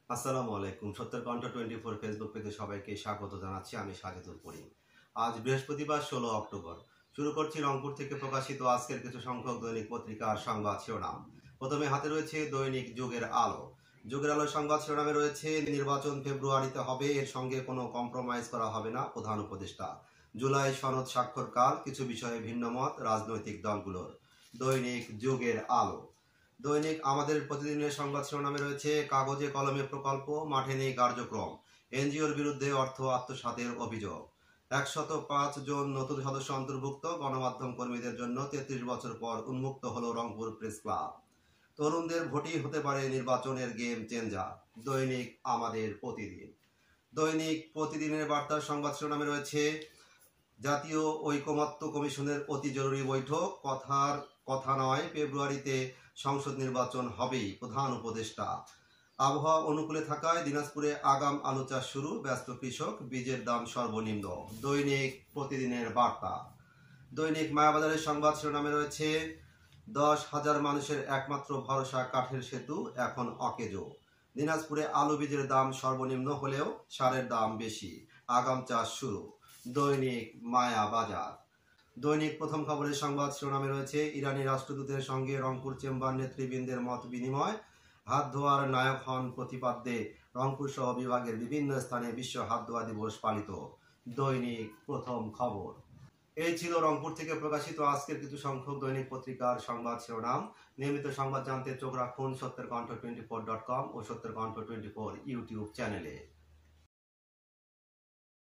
আসসালামু আলাইকুম। সত্যের কণ্ঠ 24 ফেসবুক পেজে সবাইকে স্বাগত জানাচ্ছি। আমি সাজেদুল করিম। আজ বৃহস্পতিবার 16 অক্টোবর। শুরু করছি রংপুর থেকে প্রকাশিত আজকের কিছু সংখ্যক দৈনিক পত্রিকার সংবাদ শিরোনাম। প্রথমে হাতে রয়েছে দৈনিক যুগের আলো। যুগের আলো সংবাদ শিরোনামে রয়েছে নির্বাচন ফেব্রুয়ারিতে হবে, এর সঙ্গে কোনো কম্প্রোমাইজ করা হবে না প্রধান উপদেষ্টা। জুলাই সনদ স্বাক্ষরকাল, কিছু বিষয়ে ভিন্নমত রাজনৈতিক দলগুলোর। দৈনিক যুগের আলো। দৈনিক আমাদের প্রতিদিনের সংবাদ শিরোনামে রয়েছে কাগজে কলমে প্রকল্প, মাঠে নেই কার্যক্রম, এনজিওর বিরুদ্ধে অর্থ আত্মসাতের অভিযোগ। 105 জন নতুন সদস্য অন্তর্ভুক্ত, গণমাধ্যম কর্মীদের জন্য 33 বছর পর উন্মুক্ত হলো রংপুর প্রেস ক্লাব। তরুণদের ভোটই হতে পারে নির্বাচনের গেম চেঞ্জার। দৈনিক আমাদের প্রতিদিন। দৈনিক প্রতিদিনের বার্তার সংবাদ শিরোনামে রয়েছে জাতীয় ঐকমত্য কমিশনের অতি জরুরি বৈঠক, কথা নয়, ফেব্রুয়ারিতে সংসদ নির্বাচন হবেই, প্রধান উপদেষ্টা। আবহাওয়া অনুকূলে থাকায় দিনাজপুরে আগাম আলু চাষ শুরু, ব্যস্ত কৃষক, বীজের দাম সর্বনিম্ন। দৈনিক প্রতিদিনের বার্তা। দৈনিক মায়াবাজারের সংবাদ শিরোনামে রয়েছে 10,000 মানুষের একমাত্র ভরসা কাঠের সেতু এখন অকেজো। দিনাজপুরে আলু বীজের দাম সর্বনিম্ন হলেও সারের দাম বেশি, আগাম চাষ শুরু। দৈনিক মায়াবাজার। দৈনিক প্রথম খবরের সংবাদ শিরোনামে রয়েছে ইরানি রাষ্ট্রদূতের সঙ্গে রংপুর চেম্বার নেতৃবৃন্দের মত বিনিময়, হাত ধোয়ার নায়ক হন প্রতিপাদ্যে। রংপুর সহ বিভাগের বিভিন্ন স্থানে বিশ্ব হাত ধোয়া দিবস পালিত। দৈনিক প্রথম খবর। এই ছিল রংপুর থেকে প্রকাশিত আজকের কিছু সংখ্যক দৈনিক পত্রিকার সংবাদ শিরোনাম। নিয়মিত সংবাদ জানতে চোখ রাখুন সত্যের কণ্ঠ 24.com ও সত্যের কণ্ঠ 24 ইউটিউব চ্যানেলে।